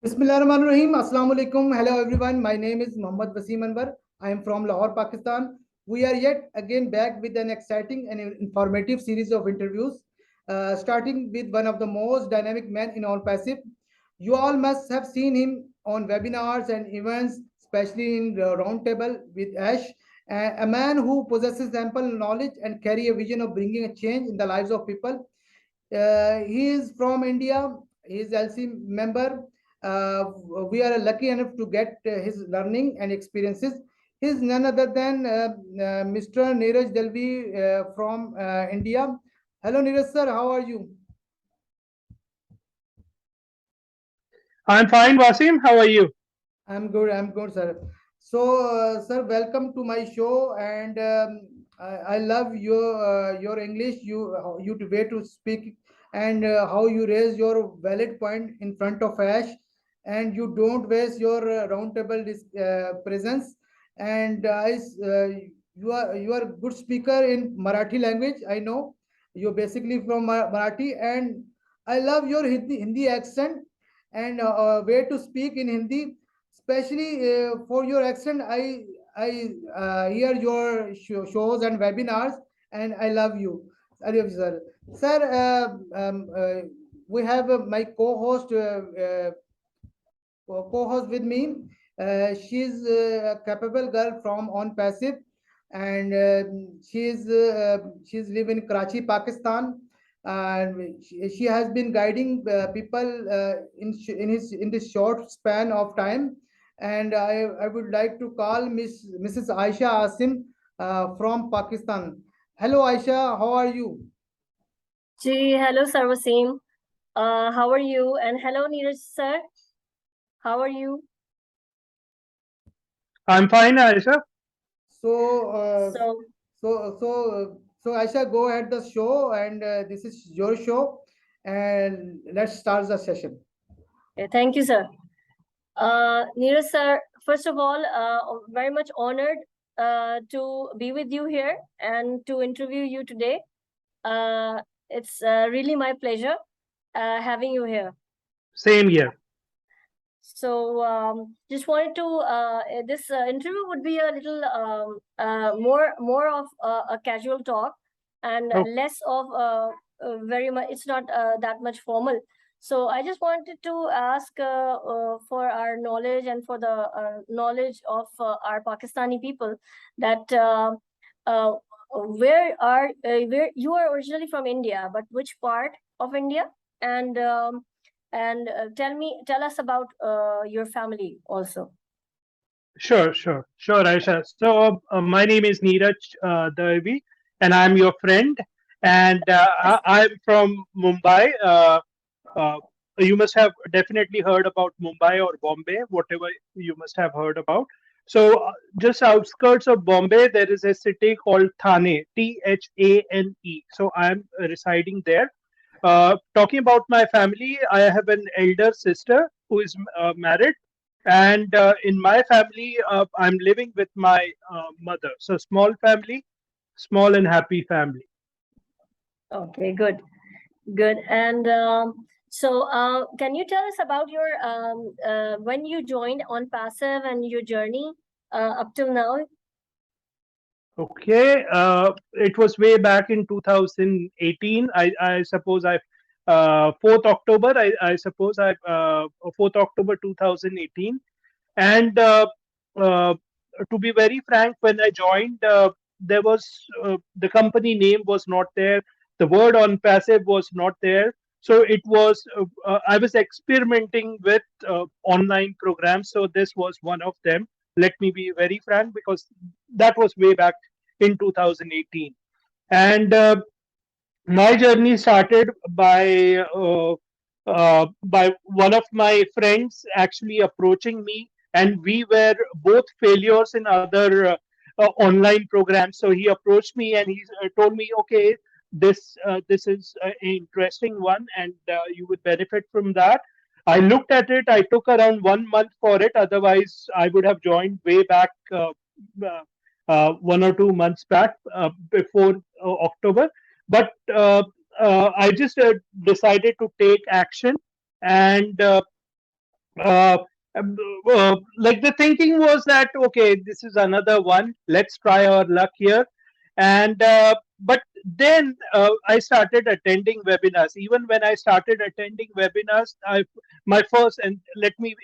Bismillahirrahmanirrahim. Assalamu alaikum. Hello everyone. My name is Mohammad Wasim Anwar. I am from Lahore, Pakistan. We are yet again back with an exciting and informative series of interviews, starting with one of the most dynamic men in all passive. You all must have seen him on webinars and events, especially in the roundtable with Ash, a man who possesses ample knowledge and carry a vision of bringing a change in the lives of people. He is from India. He is LC member. Uh, we are lucky enough to get his learning and experiences. He is none other than Mr. Neeraj Dalvi from India. Hello, Neeraj sir. How are you? I'm fine, Wasim. How are you? I'm good. I'm good, sir. So, sir, welcome to my show, and I love your English. You way to speak, and how you raise your valid point in front of Ash, and you don't waste your roundtable presence. And you are a good speaker in Marathi language. I know you're basically from Marathi, and I love your Hindi accent and way to speak in Hindi, especially for your accent. I hear your shows and webinars, and I love you. I love you, sir. Sir, we have my co-host with me. She's a capable girl from On Passive, and she's live in Karachi, Pakistan, and she has been guiding people in this short span of time. And I would like to call Mrs. Ayesha Asim from Pakistan. Hello, Ayesha. How are you? Gee, hello, Sarvasim. How are you? And hello, Neeraj sir. How are you? I'm fine, Ayesha. So, So, so Aisha, go ahead the show, and this is your show, and let's start the session. thank you, sir. Neeraj sir, first of all, very much honored to be with you here and to interview you today. It's really my pleasure having you here. Same here. So, just wanted to this interview would be a little more of a casual talk and Oh, less of very much. It's not that much formal. So, I just wanted to ask for our knowledge and for the knowledge of our Pakistani people that uh, where you are originally from India, but which part of India? And tell us about your family also. sure, Ayesha. So, my name is Neeraj Dalvi, and I'm your friend. And Yes. I'm from Mumbai. Uh, you must have definitely heard about Mumbai or Bombay, whatever you must have heard about. So, just outskirts of Bombay, there is a city called Thane, Thane. So, I'm residing there. Talking about my family, I have an elder sister who is married, and in my family, I'm living with my mother. So, small family, small and happy family. Okay, good, good. And so, can you tell us about your when you joined on Passive and your journey up till now? Okay, it was way back in 2018. I suppose 4th October. I suppose 4th October 2018. And to be very frank, when I joined, there was the company name was not there. The word on passive was not there. So it was I was experimenting with online programs. So this was one of them. Let me be very frank, because that was way back in 2018. And my journey started by one of my friends actually approaching me, and we were both failures in other online programs. So he approached me and he told me, okay, this is an interesting one, and you would benefit from that. I looked at it. I took around 1 month for it. Otherwise, I would have joined way back 1 or 2 months back, before October. But I just decided to take action, and uh, like the thinking was that okay, this is another one, let's try our luck here. And but then I started attending webinars. Even when I started attending webinars, my first, and let me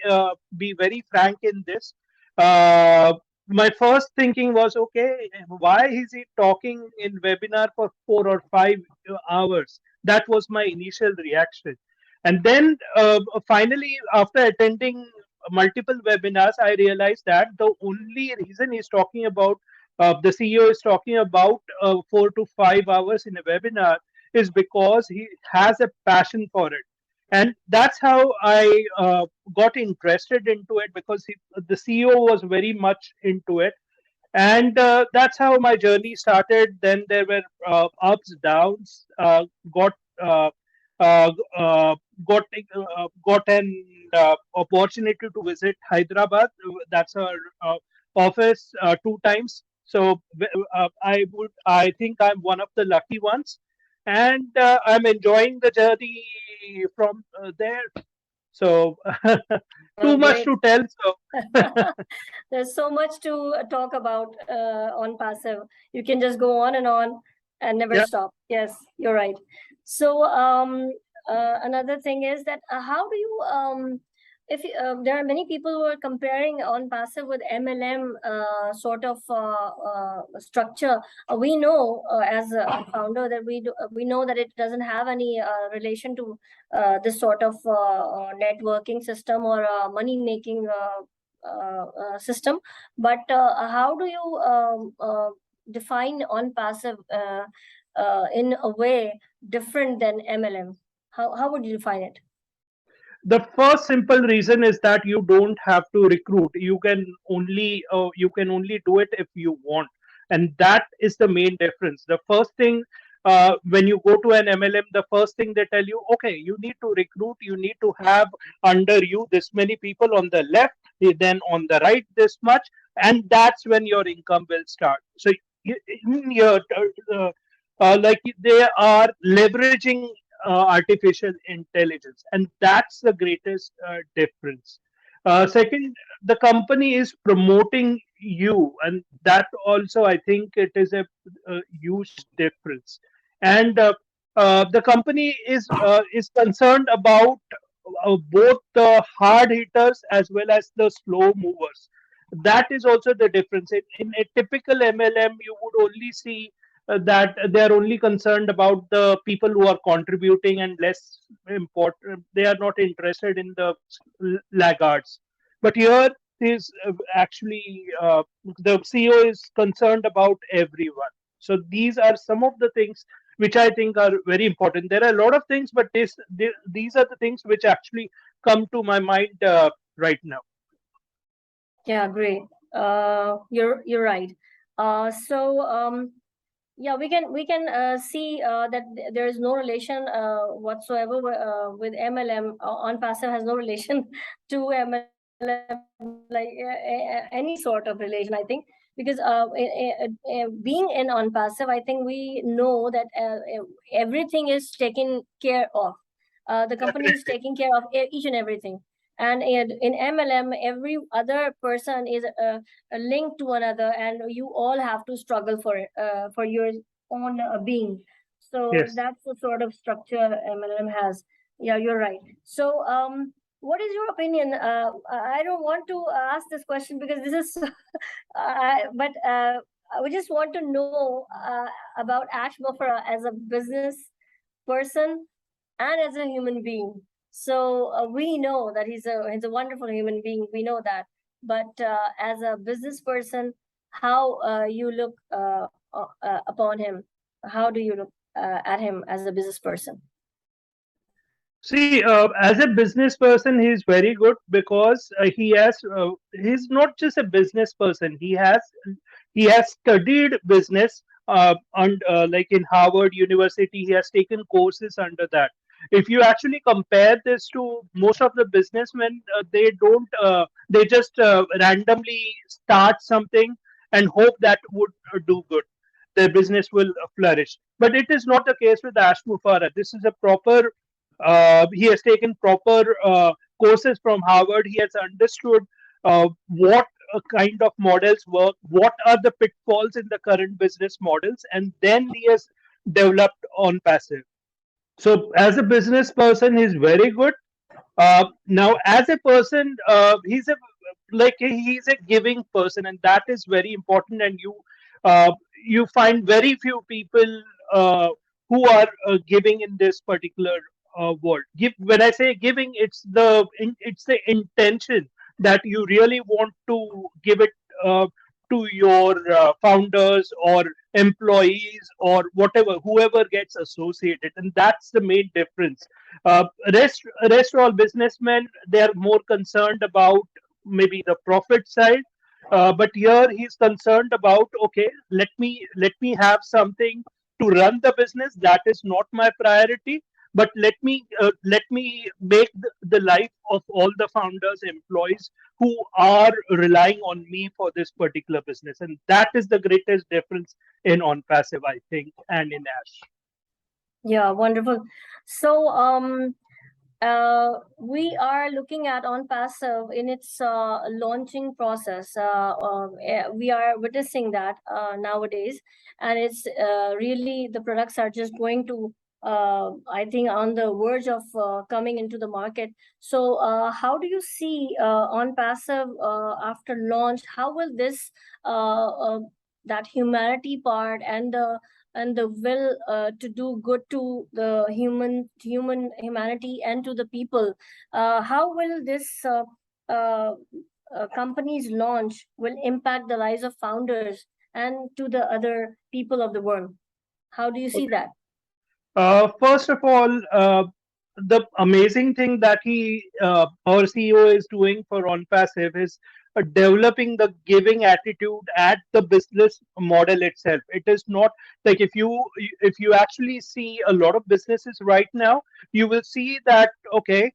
be very frank in this, uh, my first thinking was okay, why is he talking in webinar for 4 or 5 hours? That was my initial reaction. And then finally, after attending multiple webinars, I realized that the only reason he's talking about, the CEO is talking about 4 to 5 hours in a webinar, is because he has a passion for it. And that's how I got interested into it, because the CEO was very much into it. And that's how my journey started. Then there were ups, downs. Got uh, uh, uh, got an opportunity to visit Hyderabad. That's our office 2 times. So I think I'm one of the lucky ones, and I'm enjoying the journey from there. So too much Great. to tell. So There's so much to talk about on passive. You can just go on and never yeah. stop. Yes, you're right. So another thing is that how do you if there are many people who are comparing on passive with MLM sort of structure. We know as a founder that we know that it doesn't have any relation to this sort of networking system or money making system. But how do you define on passive in a way different than MLM? How would you define it? The first simple reason is that you don't have to recruit. You can only do it if you want, and that is the main difference. The first thing, when you go to an MLM, the first thing they tell you, okay, you need to recruit, you need to have under you this many people on the left, then on the right this much, and that's when your income will start. So you, you're, like they are leveraging artificial intelligence, and that's the greatest difference. Second, the company is promoting you, and that also I think it is a huge difference. And the company is concerned about both the hard hitters as well as the slow movers. That is also the difference. In a typical MLM, you would only see that they are only concerned about the people who are contributing and less important. They are not interested in the laggards. But here is actually the CEO is concerned about everyone. So these are some of the things which I think are very important. There are a lot of things, but these are the things which actually come to my mind right now. Yeah, great. You're right. So yeah, we can see that there is no relation whatsoever with MLM. On passive has no relation to MLM, like any sort of relation, I think, because being in on passive, I think we know that everything is taken care of. The company is Definitely. taking care of each and everything. And in MLM, every other person is linked to another, and you all have to struggle for your own being. So Yes. that's the sort of structure MLM has. Yeah, you're right. So what is your opinion? I don't want to ask this question because this is but I would just want to know about Ash Buffer as a business person and as a human being. So we know that he's a wonderful human being. We know that, but as a business person, how you look upon him? How do you look at him as a business person? See, as a business person, he's very good because he's not just a business person. He has studied business, and like in Harvard University, he has taken courses under that. If you actually compare this to most of the businessmen, they just randomly start something and hope that would do good. Their business will flourish. But it is not the case with Ash Mufara. This is a proper he has taken proper courses from Harvard. He has understood what kind of models work, what are the pitfalls in the current business models, and then he has developed on passive. So as a business person, he's very good. Now, as a person, he's a giving person, and that is very important. And uh, you find very few people who are giving in this particular world. Give When I say giving, it's the intention that you really want to give it to your founders or employees or whatever, whoever gets associated, and that's the main difference. uh, rest all businessmen, they are more concerned about maybe the profit side, but here he's concerned about, okay, let me have something to run the business. That is not my priority, but let me make the life of all the founders, employees who are relying on me for this particular business, and that is the greatest difference in on passive, I think, and in Ash. Yeah, wonderful. So, we are looking at on passive in its launching process. We are witnessing that nowadays, and it's really the products are just going to. I think on the verge of coming into the market. So, how do you see on passive after launch? How will this that humanity part and the will to do good to the humanity and to the people, how will this uh, company's launch will impact the lives of founders and to the other people of the world? How do you see that? First of all, the amazing thing that our CEO is doing for OnPassive is developing the giving attitude at the business model itself. It is not like if you actually see a lot of businesses right now, you will see that, okay,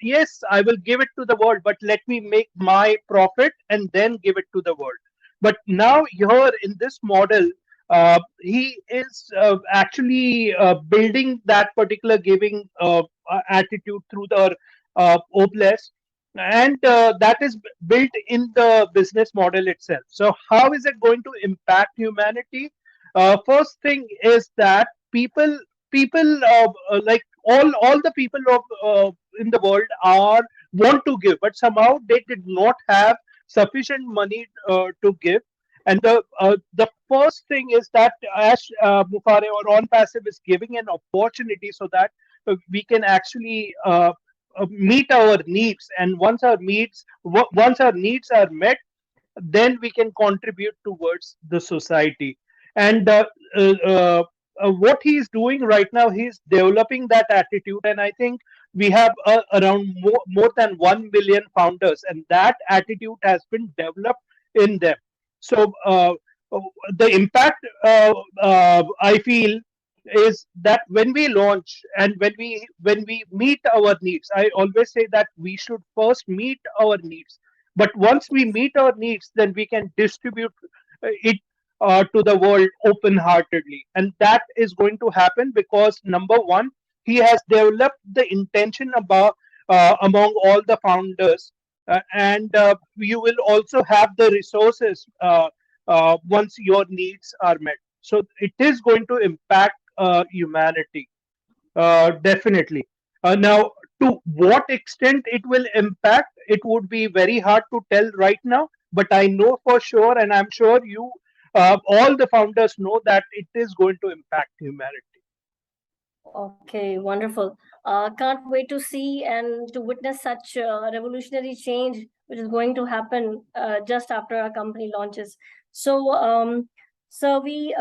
yes, I will give it to the world, but let me make my profit and then give it to the world. But now here in this model, he is actually building that particular giving attitude through the OPLES, and that is built in the business model itself. So, how is it going to impact humanity? First thing is that people like all the people of in the world are want to give, but somehow they did not have sufficient money to give. And the first thing is that Ash Bukhare or On Passive is giving an opportunity so that we can actually meet our needs. And once our needs are met, then we can contribute towards the society. And uh, uh, what he's doing right now, he's developing that attitude, and I think we have around more than 1 million founders, and that attitude has been developed in them. So uh, the impact, I feel, is that when we launch and when we meet our needs, I always say that we should first meet our needs, but once we meet our needs, then we can distribute it to the world open heartedly. And that is going to happen because, number one, he has developed the intention about among all the founders, and you will also have the resources once your needs are met. So it is going to impact humanity. Definitely. Now, to what extent it will impact, it would be very hard to tell right now. But I know for sure, and I'm sure all the founders know that it is going to impact humanity. Okay, wonderful. Can't wait to see and to witness such revolutionary change which is going to happen just after our company launches. So, so we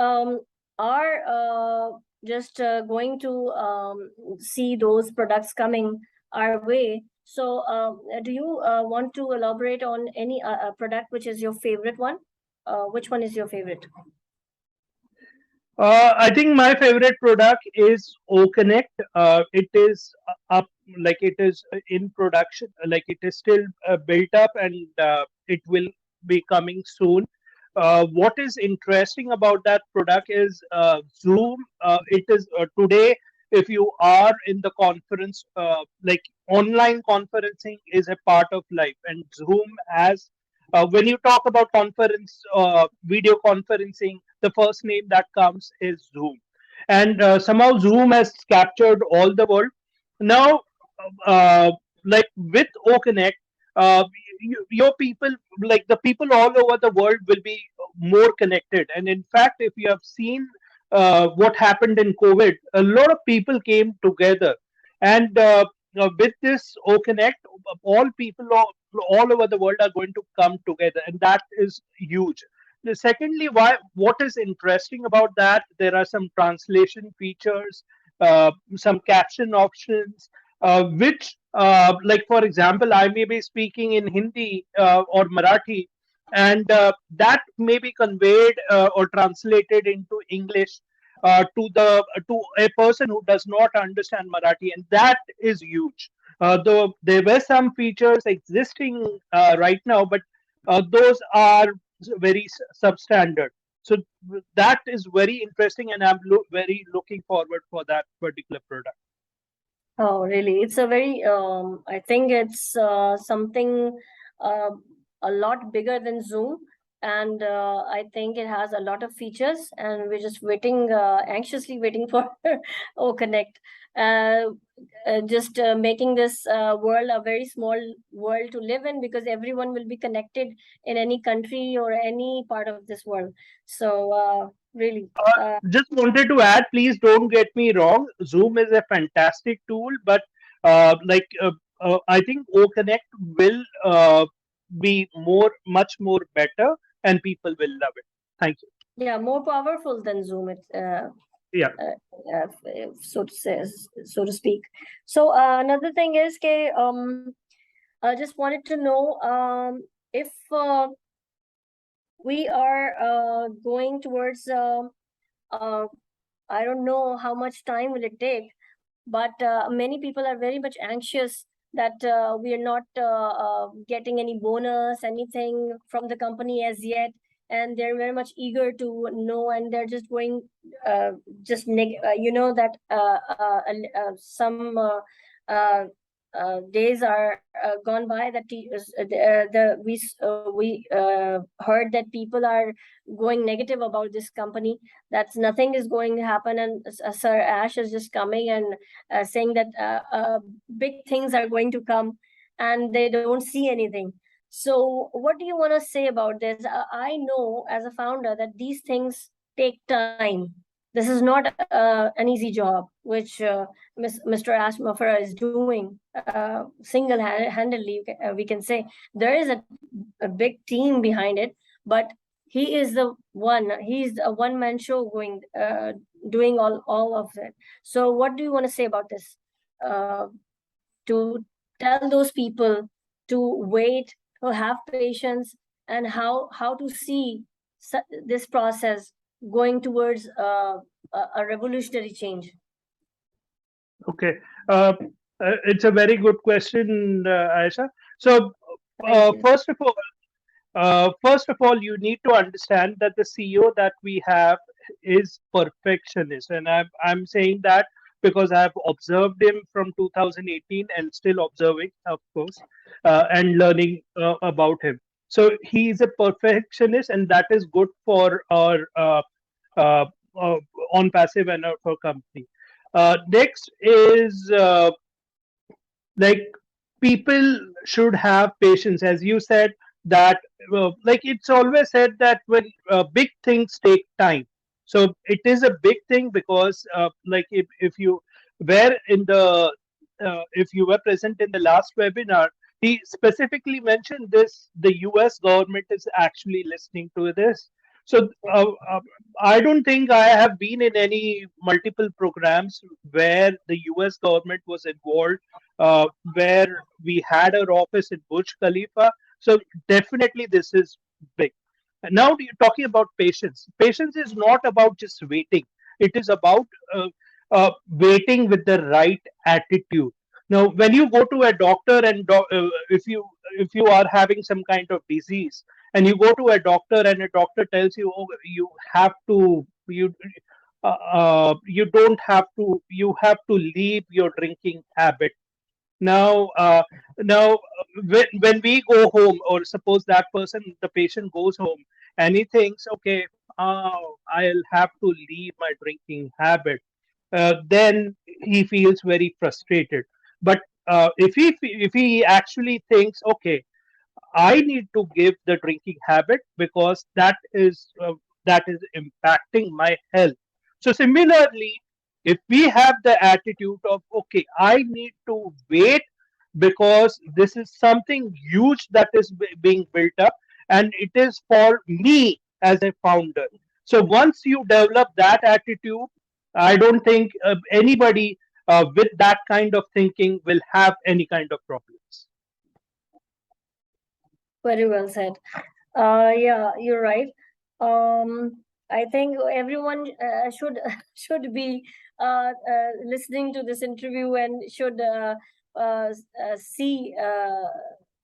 are just going to see those products coming our way. So, do you want to elaborate on any product which is your favorite one? Which one is your favorite? I think my favorite product is OConnect. It is up, like it is in production, like it is still built up, and it will be coming soon. What is interesting about that product is Zoom. It is today. if you are in the conference, like online conferencing is a part of life, and Zoom has. When you talk about conference, video conferencing, the first name that comes is Zoom, and somehow Zoom has captured all the world. Now, uh, like with OConnect, your people, like the people all over the world, will be more connected. And in fact, if you have seen what happened in COVID, a lot of people came together, and with this OConnect, all people all over the world are going to come together, and that is huge. Secondly, why what is interesting about that? There are some translation features, some caption options, which, like for example, I may be speaking in Hindi or Marathi, and that may be conveyed or translated into English to a person who does not understand Marathi, and that is huge. Though there were some features existing right now, but those are very substandard. So that is very interesting, and I'm very looking forward for that particular product. Oh, really? It's a very, I think it's something uh, a lot bigger than Zoom. And I think it has a lot of features, and we're just waiting, anxiously waiting for O Connect. Uh, just making this world a very small world to live in, because everyone will be connected in any country or any part of this world. So, really. Just wanted to add, please don't get me wrong. Zoom is a fantastic tool, but I think O Connect will be much more better, and people will love it. Thank you. Yeah, more powerful than Zoom. It's Yeah. so to say, so to speak. So another thing is, I just wanted to know if we are going towards uh, I don't know how much time will it take, but many people are very much anxious that we are not getting any bonus, anything from the company as yet, and they're very much eager to know, and they're just going, you know that some days are gone by that we heard that people are going negative about this company, that nothing is going to happen, and Sir Ash is just coming and saying that big things are going to come, and they don't see anything. So what do you want to say about this? I know as a founder that these things take time. This is not an easy job, which Mr. Ashmafra is doing single-handedly, we can say. There is a big team behind it, but he's a one-man show going, doing all of it. So what do you want to say about this, uh, to tell those people to wait, to have patience, and how to see this process going towards a revolutionary change? Okay. Uh, it's a very good question, Aisha. So, Thank you. first of all, you need to understand that the CEO that we have is perfectionist, and I'm saying that because I've observed him from 2018 and still observing, of course, and learning about him. So he is a perfectionist, and that is good for our uh, uh, on passive and for company. Next is like people should have patience, as you said, that like it's always said that when big things take time. So it is a big thing because like if you were in the if you were present in the last webinar, he specifically mentioned this: the US government is actually listening to this. So I don't think I have been in any multiple programs where the US government was involved, where we had our office in Burj Khalifa. So definitely this is big. Now you're talking about patience. Patience is not about just waiting. It is about waiting with the right attitude. Now, when you go to a doctor and if you are having some kind of disease and you go to a doctor and a doctor tells you, oh, you have to you you don't have to. You have to leave your drinking habit. Now, when we go home, or suppose that person, the patient goes home, and he thinks, okay, I'll have to leave my drinking habit. Then he feels very frustrated. But if he actually thinks, okay, I need to give the drinking habit because that is impacting my health. So similarly, if we have the attitude of, okay, I need to wait because this is something huge that is being built up, and it is for me as a founder. So once you develop that attitude, I don't think anybody with that kind of thinking will have any kind of problems. Very well said. Yeah, you're right. I think everyone should should be listening to this interview and should see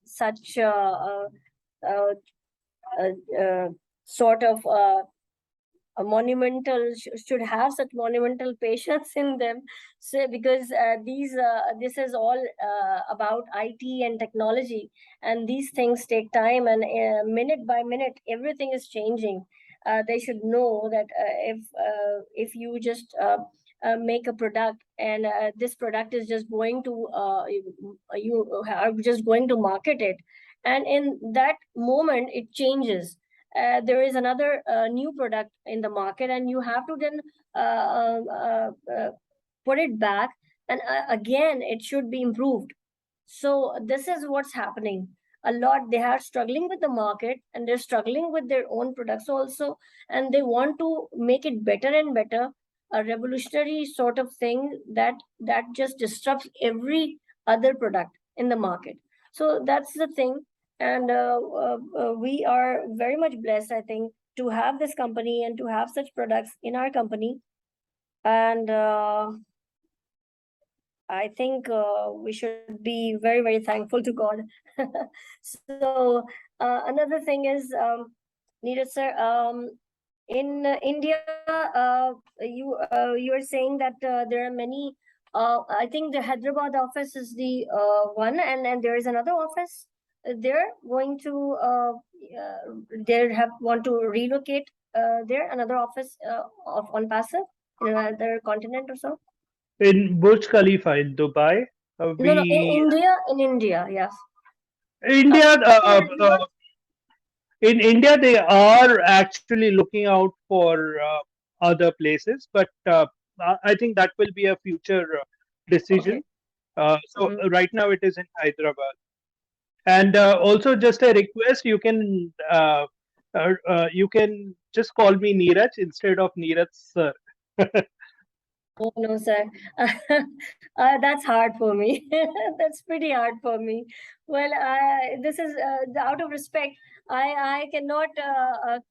such uh, sort of a monumental should have such monumental patience in them. So because these this is all about IT and technology, and these things take time, and minute by minute everything is changing. They should know that if you just make a product, and this product is just going to you are just going to market it, and in that moment it changes. There is another new product in the market, and you have to then uh, uh, uh, put it back, and again it should be improved. So this is what's happening a lot. They are struggling with the market, and they're struggling with their own products also, and they want to make it better and better, a revolutionary sort of thing that just disrupts every other product in the market. So that's the thing. And we are very much blessed, I think, to have this company and to have such products in our company. And I think we should be very, very thankful to God. So another thing is, Neeraj sir, in India, you are saying that there are many. I think the Hyderabad office is the one, and there is another office. They're going to they have want to relocate there, another office of ONPASSIVE in another continent or so. In Burj Khalifa in Dubai, No, no, we In India, yes. India In in India they are actually looking out for other places, but I think that will be a future Okay. decision. So Mhm. right now it is in Hyderabad, and also just a request: you can just call me Neeraj instead of Neeraj sir. Oh, no, sir. That's hard for me. That's pretty hard for me. Well, this is out of respect. I cannot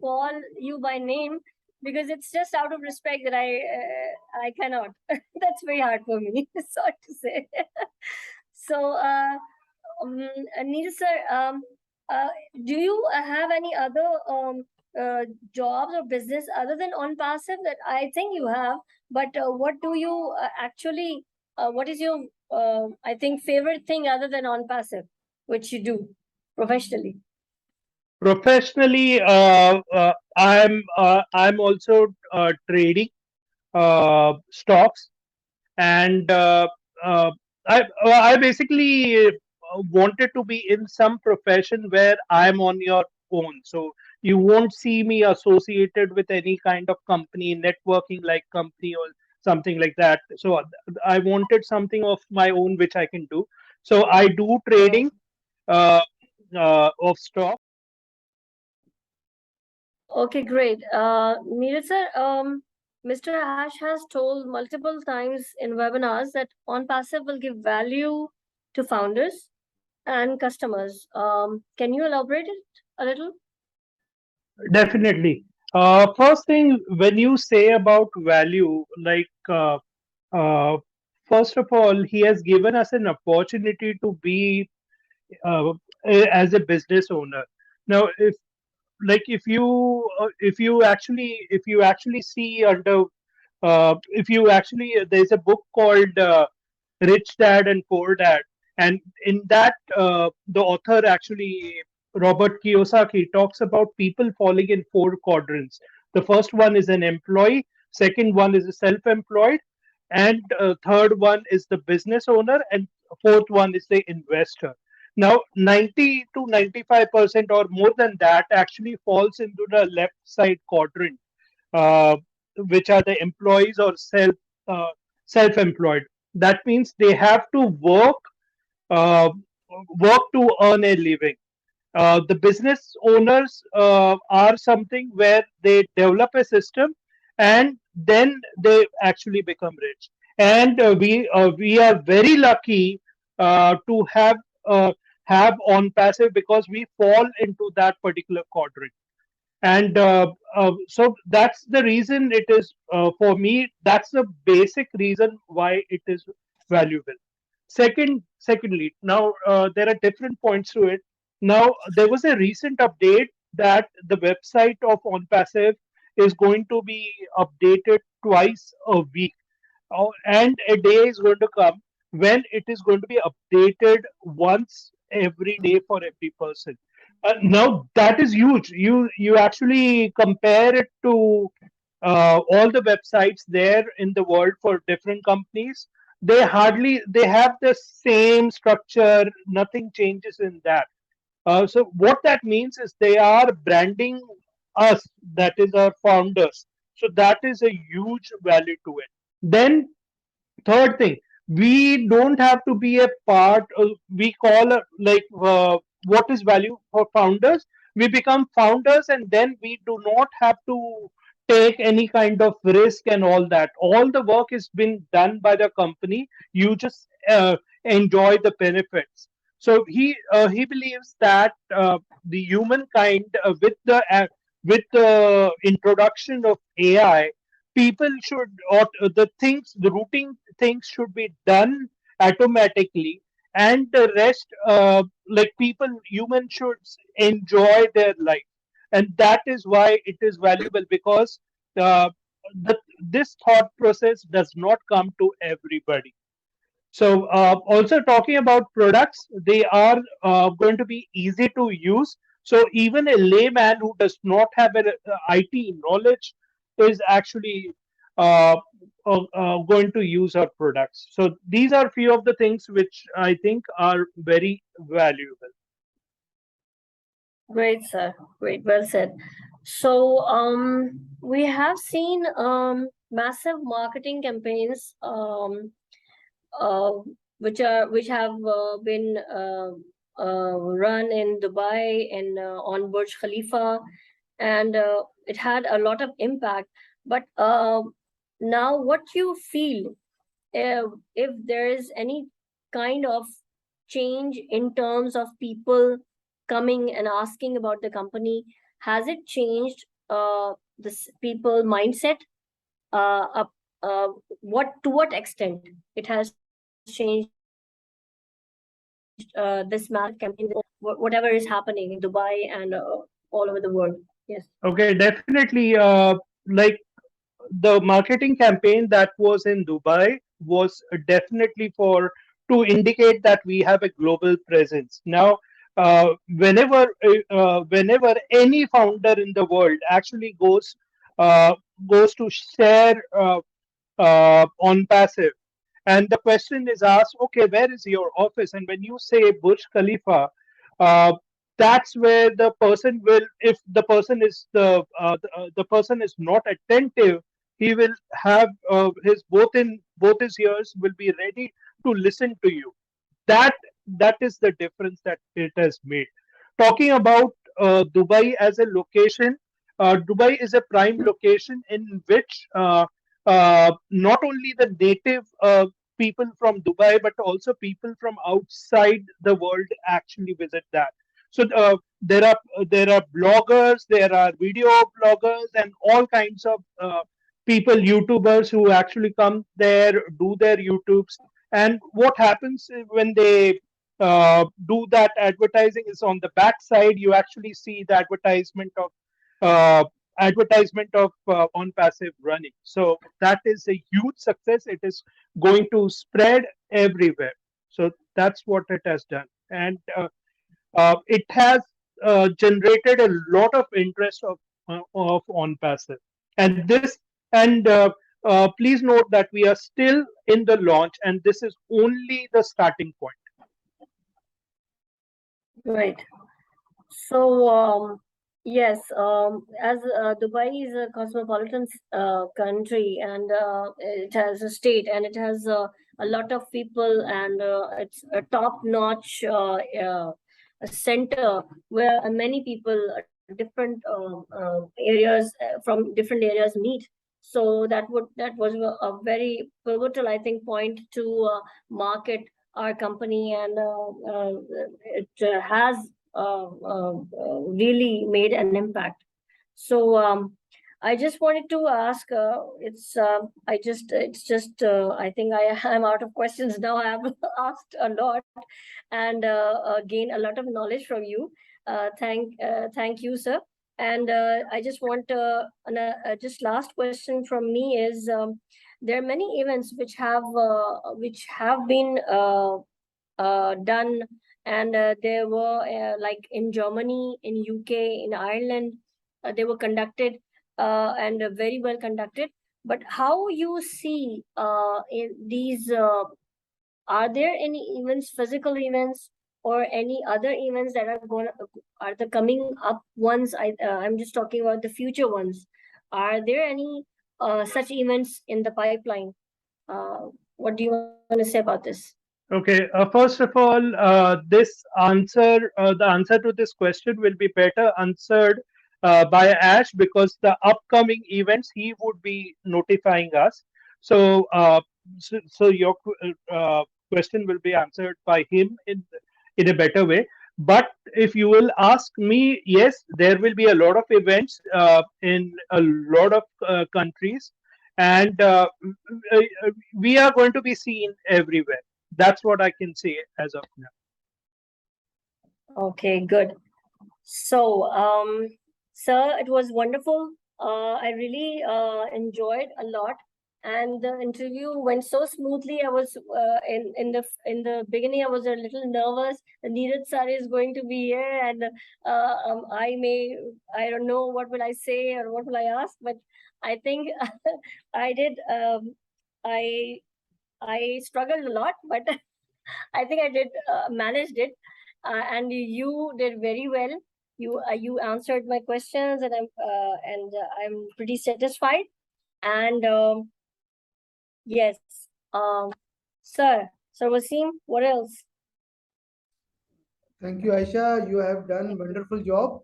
call you by name because it's just out of respect that I cannot. That's very hard for me. Sorry to say. So, Neil sir, uh, do you have any other jobs or business other than on passive? That I think you have, but what do you actually? What is your I think favorite thing other than on passive, which you do professionally? Professionally, I'm also trading stocks, and I basically wanted to be in some profession where I'm on your own. So you won't see me associated with any kind of company, networking like company or something like that. So I wanted something of my own which I can do. So I do Uh, trading of stock. Okay, great. Neeraj sir, Mr. Ash has told multiple times in webinars that OnPassive will give value to founders and customers. Can you elaborate it a little? Definitely. First thing, when you say about value, uh, first of all, he has given us an opportunity to be uh, as a business owner. Now, if you actually see under If you actually, there's a book called Rich Dad and Poor Dad, and in that, the author actually, Robert Kiyosaki, talks about people falling in four quadrants. The first one is an employee, second one is a self-employed, and third one is the business owner, and fourth one is the investor. Now, 90 to 95% or more than that actually falls into the left side quadrant, uh, which are the employees or uh, self-employed. That means they have to uh, work to earn a living. The business owners are something where they develop a system and then they actually become rich. And we are very lucky to uh, have on passive because we fall into that particular quadrant. And so that's the reason it is, for me, that's the basic reason why it is valuable. Secondly, now there are different points to it. Now there was a recent update that the website of OnPassive is going to be updated twice a week. And a day is going to come when it is going to be updated once every day for every person. Now that is huge. You actually compare it to all the websites there in the world for different companies. They have the same structure. Nothing changes in that. So what that means is they are branding us. That is our founders. So that is a huge value to it. Then third thing, we don't have to be a part, we call like what is value for founders. We become founders and then we do not have to take any kind of risk and all that. All the work is been done by the company. You just enjoy the benefits. So he believes that the humankind, with the introduction of AI, people should, or the routine things should be done automatically, and the rest, like people, humans should enjoy their life. And that is why it is valuable, because uh, this thought process does not come to everybody. So, also talking about products, they are going to be easy to use. So, even a layman who does not have an IT knowledge is actually uh, going to use our products. So, these are few of the things which I think are very valuable. Great, sir. Great. Well said. So, we have seen massive marketing campaigns, uh, which have been run in Dubai and on Burj Khalifa, and it had a lot of impact. But now, what you feel, if there is any kind of change in terms of people coming and asking about the company, has it changed this people mindset? Up, what to what extent it has changed this massive campaign, whatever is happening in Dubai and all over the world? Yes. Okay, definitely. Like the marketing campaign that was in Dubai was definitely for to indicate that we have a global presence. Now, whenever any founder in the world actually uh, goes to share on passive, and the question is asked, okay, where is your office? And when you say Burj Khalifa, uh, that's where the person will, if the person is the person is not attentive, he will have both his ears will be ready to listen to you. that that is the difference that it has made. Talking about Dubai as a location, Dubai is a prime location in which not only the native people from Dubai, but also people from outside the world actually visit that. So there are bloggers, there are video bloggers, and all kinds of people, YouTubers, who actually come there, do their YouTubes. And what happens when they do that advertising is on the back side, you actually see the advertisement of uh, advertisement of on passive running. So that is a huge success. It is going to spread everywhere. So that's what it has done, and it has generated a lot of interest of on passive. And this and please note that we are still in the launch, and this is only the starting point. Right. So, yes, as Dubai is a cosmopolitan country, and it has a state, and it has a lot of people, and it's a top-notch a center where many people, different areas from different areas meet. So that was a very pivotal, I think, point to market our company, and it has really made an impact. So I just wanted to ask. I think I am out of questions now. I have asked a lot, and gained a lot of knowledge from you. Thank you, sir. And I just want just last question from me is, there are many events which have been done, and there were like in Germany, in UK, in Ireland, they were conducted, and very well conducted. But how you see in these are there any events, physical events, or any other events that are the coming up ones? I'm just talking about the future ones. Are there any such events in the pipeline? What do you want to say about this? Okay, first of all, the answer to this question will be better answered by Ash, because the upcoming events he would be notifying us. So, so your question will be answered by him in a better way. But if you will ask me, yes, there will be a lot of events in a lot of countries, and we are going to be seen everywhere. That's what I can say as of now. Okay, good. So, sir, it was wonderful. I really enjoyed a lot, and the interview went so smoothly. I was in the beginning, I was a little nervous. Neeraj sir is going to be here, and I don't know what will I say or what will I ask, but I think I did. I I struggled a lot, but I think I did managed it, and you did very well. You answered my questions, and I'm pretty satisfied. And yes, sir Wasim, what else? Thank you, Aisha. You have done wonderful job,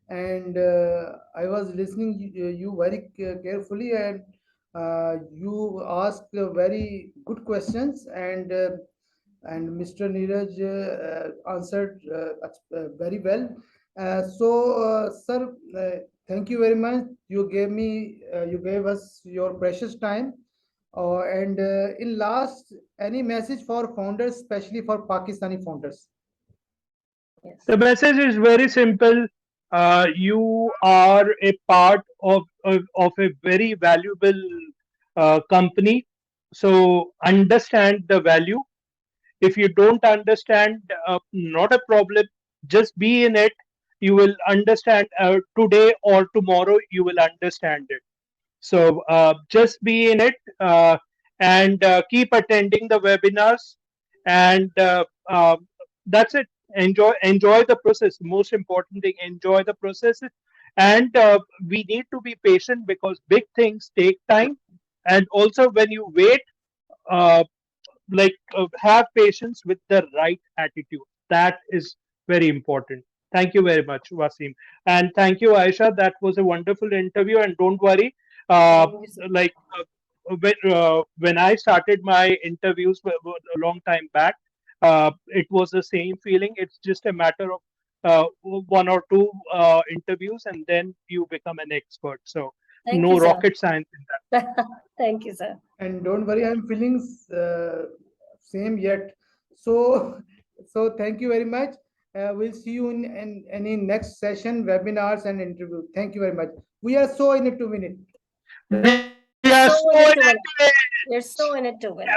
and I was listening you very carefully, and you asked very good questions, and Mr. Neeraj answered very well. Sir, thank you very much. You gave us your precious time. And in last, any message for founders, especially for Pakistani founders? Yes. The message is very simple. You are a part of a very valuable company. So understand the value. If you don't understand, not a problem. Just be in it. You will understand today or tomorrow. You will understand it. So just be in it, and keep attending the webinars, and that's it. Enjoy the process. Most important thing, enjoy the process, and we need to be patient because big things take time. And also, when you wait, uh, have patience with the right attitude. That is very important. Thank you very much, Wasim, and thank you, Aisha. That was a wonderful interview. And don't worry, uh, Thank you, sir. like when I started my interviews a long time back, it was the same feeling. It's just a matter of one or two interviews, and then you become an expert. So Thank you, no sir. rocket science in that. Thank you, sir. And don't worry, I'm feeling same yet. So, so thank you very much. We'll see you in any next session, webinars, and interview. Thank you very much. We are so in it to win it. We are so So in it to in win. it. You're so in it to win.